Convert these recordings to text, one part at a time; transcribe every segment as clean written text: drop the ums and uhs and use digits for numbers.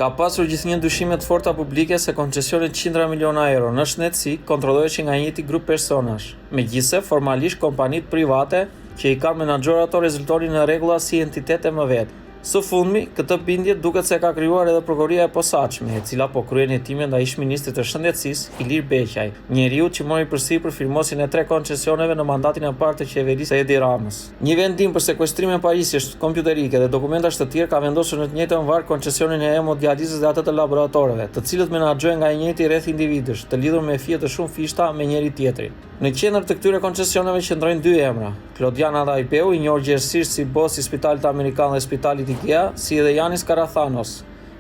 Ka pasur gjithnjë dyshime të forta publike se koncesionet qindra miliona euro në shëndetësi kontrolloheshin nga njëjti grup personash. Megjithse, formalisht kompanitë private që i kanë menaxhor ato rezultonin në rregulla si entitete më vetë. Së fundmi, këtë bindje duket se ka krijuar edhe prokuroria e posaçme, e cila po kryen hetime ndaj ish-ministrit të shëndetësisë, Ilir Beqaj, njeriu që mori përsipër firmosin e 3 koncesioneve në mandatin e parë të qeverisë së Edi Ramës. Një vendim për sekuestrime pajisjesh kompjuterike dhe dokumentash të tjerë ka vendosur në të njëjtën varg koncesionin e hemodializës dhe atë të laboratoreve, të cilët menaxhohen nga i njëjti rreth individësh, të lidhur me fije të shumë fishta me njëri tjetrin. Në qendër të këtyre koncesioneve qëndrojnë 2 emra: Klodiana Dhajbeu, i njohur gjithësisht si boss i Spitalit Amerikan dhe Spitalit IKEA, si edhe Yanis Karathanos,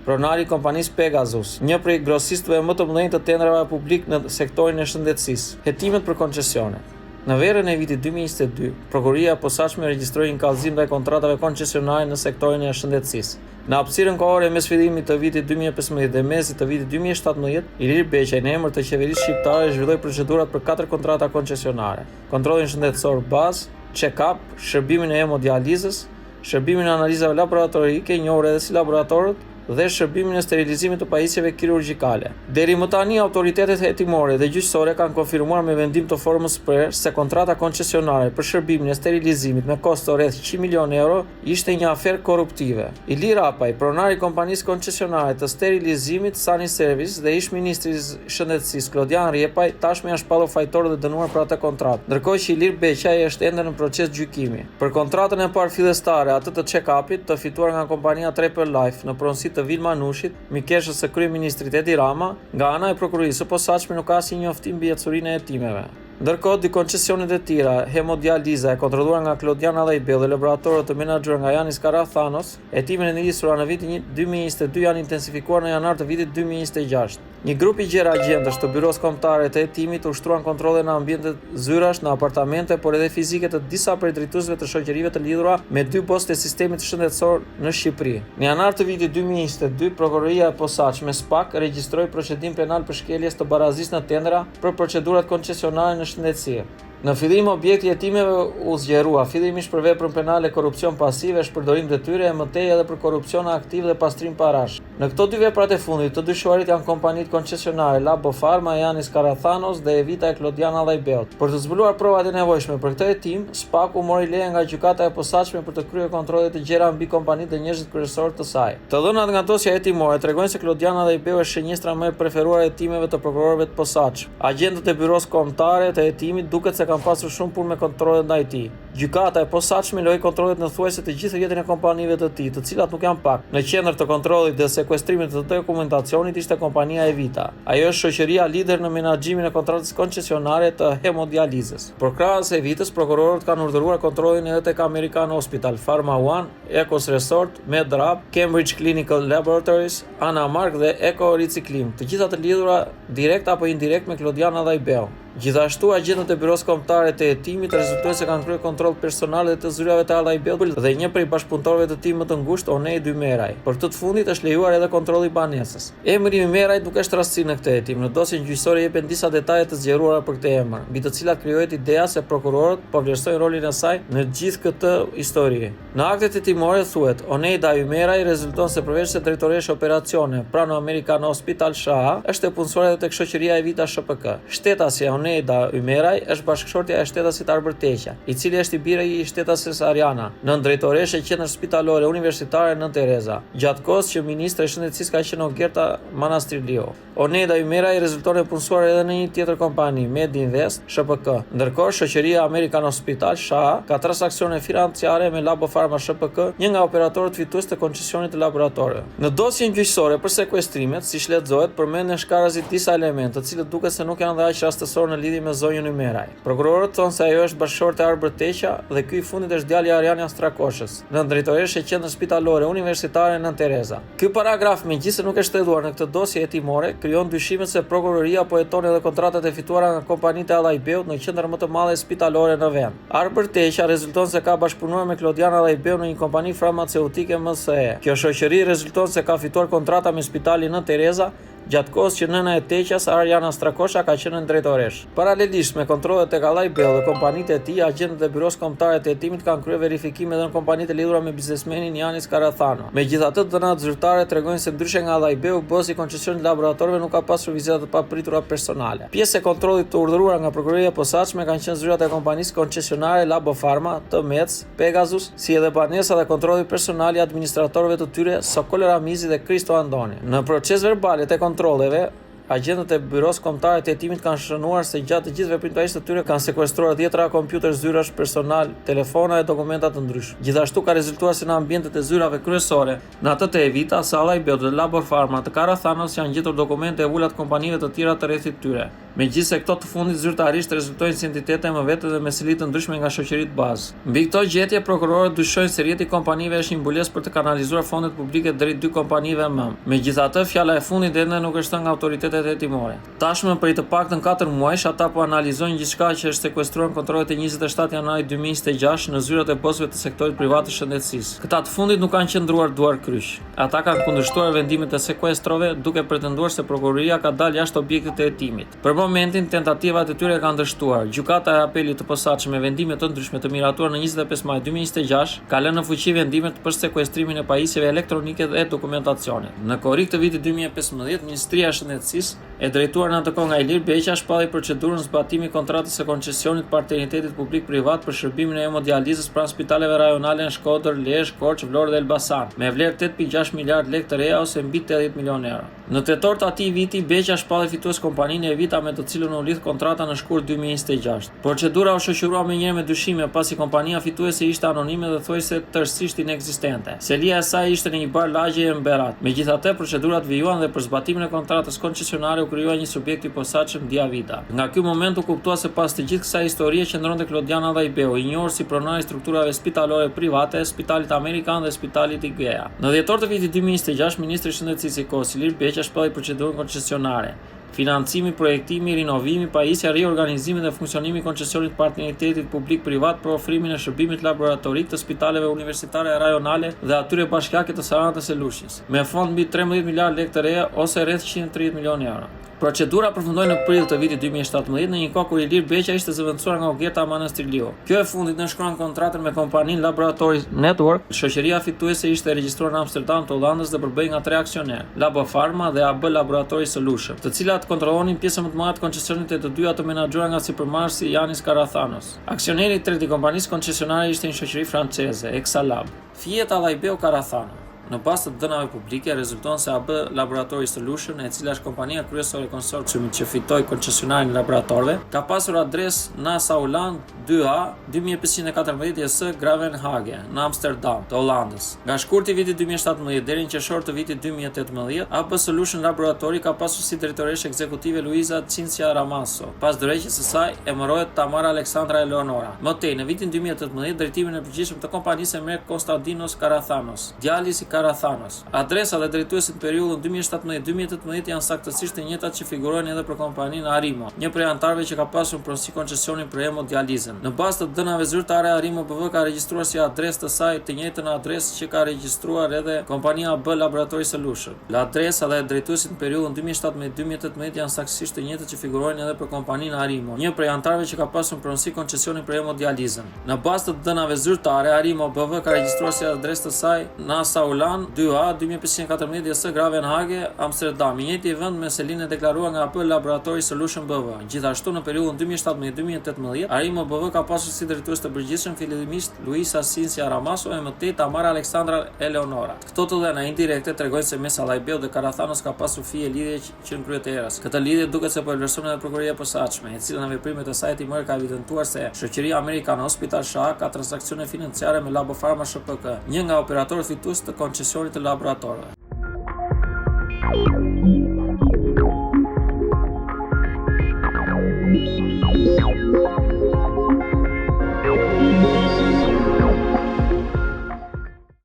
pronari i kompanisë Pegasus, një prej grosistëve më të mëdhenj të tendrave publik në sektorin e shëndetësisë. Hetimet për koncesionet. Në verën e vitit 2022, prokuroria e posaçme regjistroi një kallëzim ndaj kontratave koncesionare në sektorin e shëndetësisë. Në hapësirën kohore mes fillimit të vitit 2015 dhe mesit të vitit 2017, Ilir Beqaj në emër të qeverisë shqiptare zhvilloi procedurat për 4 kontrata koncesionare: kontrollin shëndetësor bazë, check-up, shërbimin e hemodializës, shërbimin e analizave laboratorike, i njohur edhe si laboratorët, dhe shërbimin e sterilizimit të pajisjeve kirurgjikale. Deri më tani, autoritetet hetimore dhe gjyqësore kanë konfirmuar me vendim të formës prerë se kontrata koncesionare për shërbimin e sterilizimit me kosto rreth 100 milionë euro ishte një aferë korruptive. Ilir Apaj, pronari i kompanisë koncesionare të sterilizimit Sani Service dhe ish-ministri i shëndetësisë Klodian Rjepaj tashmë janë shpallur fajtor dhe dënuar për atë kontratë, ndërkohë që Ilir Beqaj është ende në proces gjykimi. Për kontratën e parë fillestare, atë të check-upit, të fituar nga kompania Trapper Life në pronësi të Vil Manushit, mikeshës së kryeministrit Edi Rama, nga ana e prokurorisë së posaçme nuk ka asnjë njoftim mbi ecurinë e hetimeve. Ndërkohë, dy koncesionet e tjera, hemodializa e kontrolluar nga Klodiana Dhajbeu dhe laboratorët të menaxhuar nga Yanis Karathanos, hetimet e nisura në vitin 2022 janë intensifikuar në janar të vitit 2026. Një grup i gjerë agjentësh të byros kombëtare të hetimit ushtruan kontrolle në ambiente zyrash, në apartamente, por edhe fizike të disa prej drejtuesve të shoqërive të lidhura me 2 bost të sistemit shëndetësor në Shqipëri. Në janar të vitit 2022, prokuroria e posaçme SPAK regjistroi procedim penal për shkeljes të barazisë në tendra për procedurat koncesionare në shëndetësi. Në fillim, objekti i hetimeve u zgjerua fillimisht për veprën penale korrupsion pasiv, shpërdorim detyre e mëtej edhe për korrupsion aktiv dhe pastrim parash. Në këto 2 veprat e fundit, të dyshuarit janë kompanitë koncesionare Labo Pharma, Yanis Karathanos dhe Evita e Klodiana Dhajbeu. Për të zbuluar provat e nevojshme për këtë hetim, SPAK-u mori leje nga gjykata e posaçme për të kryer kontrolle të gjera mbi kompanitë dhe njerëzit kryesorë të saj. Të dhënat nga dosja hetimore tregojnë se Klodiana Dhajbeu është shënjestra më e preferuar e hetimeve të prokurorëve të posaçëm. Agjentët e byros kombëtare të hetimit duket se kanë pasur shumë punë me kontrollet ndaj tij. Gjykata e posaçme loi kontrollet në thuajse të gjithë rrjetin e kompanive të tij, të cilat nuk janë pak. Në qendër të kontrollit dhe sekuestrimit të dokumentacionit ishte kompania Evita. Ajo është shoqëria lider në menaxhimin e kontratës koncesionare të hemodializës. Por krahas Evitës, prokurorët kanë urdhëruar kontrollin edhe tek American Hospital, Pharma One, Ecos Resort, Medrap, Cambridge Clinical Laboratories, Anamark dhe Eco Recycling, të gjitha të lidhura direkt apo indirekt me Klodiana Dhajbeu. Gjithashtu, agjentët e byros kombëtare të hetimit rezultojnë se kanë kryer kontroll personal dhe të zyrave të Dhajbeut dhe një prej bashkëpunëtorëve të tij më të ngushtë, Onej Dymeraj. Për këtë të fundit është lejuar edhe kontrolli i banesës. Emri Dymeraj nuk është rastësi në këtë hetim. Në dosjen gjyqësore jepen disa detaje të zgjeruara për këtë emër, mbi të cilat krijohet ideja se prokurorët po vlerësojnë rolin e saj në gjithë këtë histori. Në aktet hetimore thuhet, Onej Dymeraj rezulton se përveç se drejtoresh operacione pranë American Hospital SHA, është e punësuar edhe tek shoqëria Evita SHPK. Shtetasi Oneida Ymeraj është bashkëshortja e shtetasit Arber Teqa, i cili është i biri i shtetases Ariana, nën drejtoreshe e qendrës spitalore universitare Nën Tereza, gjatë kohës që ministre e shëndetësisë ka qenë Ogerta Manastriliu. Oneida Ymeraj rezulton e punësuar edhe në një tjetër kompani, Medinvest SHPK, ndërkohë shoqëria American Hospital SHA ka transaksione financiare me Labo Pharma SHPK, një nga operatorët fitues të koncesionit të laboratorëve. Në dosjen gjyqësore për sekuestrimet, siç lexohet, përmenden shkarazit disa elementë, të cilët duket se nuk janë dhe aq rastësor në lidhje me zonjën Ymeraj. Prokurorët thonë se ajo është bashkëshorte e Arber Teqa dhe ky i fundit është djali i Ariana Strakoshës, nën drejtoreshe e qendrës spitalore universitare Nën Tereza. Ky paragraf, megjithëse nuk është shtelluar në këtë dosje hetimore, krijon dyshimet se prokuroria po heton edhe kontratat e fituara nga kompanitë e Dhajbeut në qendër më të madhe spitalore në vend. Arber Teqa rezulton se ka bashkëpunuar me Klodiana Dhajbeu në një kompani farmaceutike MSE. Kjo shoqëri rezulton se ka fituar kontrata me spitalin Nën Tereza, gjatë kohës që nëna e teqjas Arjana Strakosha ka qenë drejtoresh. Paralelisht me kontrollet tek Allaj Bell dhe kompanitë e tij, agentët e Byros Kombëtare të Hetimit kanë kryer verifikime edhe në kompanitë e lidhura me biznesmenin Yanis Karathano. Megjithatë, dhënat zyrtare tregojnë se ndryshe nga Allaj Bell, bosi i koncesionit laboratorëve nuk ka pasur vizita të papritura personale. Pjesë e kontrollit të urdhëruar nga prokuroria e posaçme kanë qenë zyrat e kompanisë koncesionare Labofarma, Tmec, Pegasus, si edhe banesa dhe kontrolli personal i administratorëve të tyre Sokol Ramizi dhe Kristo Andoni. Në proces verbale të kontrolleve, agentët e Byros Kombëtare të Hetimit kanë shënuar se gjatë të gjithë veprimtarisë të tyre kanë sekuestruar 10 kompjuter zyrash personal, telefona e dokumenta të ndryshme. Gjithashtu ka rezultuar se në ambientet e zyrave kryesore, në atë të Evita, Allaj Bell dhe Labofarma të Karathanos janë gjetur dokumente e ullat kompanive të tjera të rrethit tyre. Megjithëse këto të fundit zyrtarisht rezultojnë si entitete më vete dhe me seli të ndryshme nga shoqëritë bazë. Mbi këto gjetje, prokurorët dyshojnë se rrjeti i kompanive është një mbulesë për të kanalizuar fondet publike drejt 2 kompanive më. Megjithatë, fjala e fundit ende nuk është thënë nga autoritetet hetimore. Tashmë për të paktën 4 muajsh ata po analizojnë gjithçka që është sekuestruar në kontrollet e 27 janarit 2026 në zyrat e bosëve të sektorit privat të shëndetësisë. Këta të fundit nuk kanë qëndruar duar kryq. Ata kanë kundërshtuar vendimet e sekuestrove duke pretenduar se prokuroria ka dalë jashtë objektit të hetimit. Për momentin, tentativat e tyre kanë dështuar. Gjykata e apelit të posaçme me vendime të ndryshme të miratuar në 25 maj 2026 ka lënë në fuqi vendimet për sekuestrimin e pajisjeve elektronike dhe dokumentacionit. Në korrik të vitit 2015, Ministria e Shëndetësisë e drejtuar në atë kohë nga Ilir Beqa shpalli procedurën zbatimi kontratës së koncesionit partneritetit publik-privat për shërbimin e hemodializës pranë spitaleve rajonale në Shkodër, Lezhë, Korçë, Vlorë dhe Elbasan, me vlerë 8.6 miliard lekë të reja ose mbi 80 milion euro. Në tetor të atij viti, Beqa shpalli fitues kompaninë Evita me të cilën u lidh kontrata në shkurt 2026. Procedura u shoqërua menjëherë me dyshime pasi kompania fituese ishte anonime dhe thojse tërësisht inekzistente. Selia e saj ishte në një bar lagjeje në Berat. Megjithatë, procedurat vijuan dhe për zbatimin e kontratës koncesionare u krijua një subjekt i posaçëm Diavita. Nga ky moment u kuptua se pas të gjithë kësaj historie qëndronte Klodian Allajbeu, i njohur si pronari i strukturave spitalore private, Spitalit Amerikan dhe Spitalit IGEA. Në dhjetor të vitit 2026, ministri i Shëndetësisë i kohës Ilir Beqa shpalli procedurën koncesionare. Financimi, projektimi, rinovimi, pajisja, riorganizimi dhe funksionimi i koncesionit partneritetit publik-privat për ofrimin e shërbimit laboratorik të spitaleve universitare rajonale dhe atyre bashkiake të Saranës së Lushjes, me fond mbi 13 miliard lekë të reja ose rreth 130 milion euro. Procedura përfundoi në prill të vitit 2017 në një kohë kur Ilir Beqa ishte zëvendësuar nga Ogerta Manastirliu. Kjo e fundit nënshkruan kontratën me kompaninë Laboratory Network. Shoqëria fituese ishte regjistruar në Amsterdam të Hollandës dhe përbëhej nga 3 aksioner, Labofarma dhe AB Laboratory Solution, të cilat kontrollonin pjesën më të madhe të koncesionit e të dyja të menaxhuara nga sipërmarrësi Yanis Karathanos. Aksioneri i tretë i kompanisë koncesionare ishte një shoqëri franceze, Exalab. Fiat Allajbeu Karathano. Në bazë të dënave publike rezulton se AB Laboratory Solution, e cila është kompania kryesore e konsorciumit që fitoi koncesionarin e laboratorëve, ka pasur adresë NASA Holland 2A 2514 JS Gravenhage në Amsterdam të Hollandës. Nga shkurti i vitit 2017 deri në qershor të vitit 2018, AB Solution Laboratory ka pasur si drejtoresh ekzekutive Luiza Cincia Ramasso. Pas dorëheqjes së saj emërohet Tamara Alexandra Eleonora. Më tej, në vitin 2018, drejtimin e përgjithshëm të kompanisë e merr Konstantinos Karathanos, djali i Karathanos. Adresa dhe drejtuesit në periudhën 2017-2018 janë saktësisht të njëjtat që figurojnë edhe për kompaninë Arimo, një prej anëtarëve që ka pasur pronësi koncesionin për hemodializën. Në bazë të dënave zyrtare, Arimo BV ka regjistruar si adresë të saj të njëjtën adresë që ka regjistruar edhe kompania AB Laboratory Solution. Adresa dhe drejtuesit në periudhën 2017-2018 janë saktësisht të njëjtat që figurojnë edhe për kompaninë Arimo, një prej anëtarëve që ka pasur pronësi koncesionin për hemodializën. Në bazë të dënave zyrtare, Arimo BV ka regjistruar si adresë të saj NASA Holland 2A 2514 JS Gravenhage, Amsterdam, i njëjti vend me selinë e deklaruar nga AB Laboratory Solution BV. Gjithashtu në periudhën 2017-2018, Arimo BV ka pasur si drejtues të përgjithshëm fillimisht Luisa Cincia Ramasso e më tej Tamara Alexandra Eleonora. Këto të dhëna indirekte tregojnë se mes Allajbeu dhe Karathanos ka pasur fije lidhje që në krye të erës. Këtë lidhje duket se po e vlerëson edhe prokuroria e posaçme, e cila në veprimet e saj timore ka evidentuar se shoqëria amerikane Hospital Shah ka transakcione financiare me Labofarma SHPK, një nga operatorët fitues të koncesionit të laboratorëve.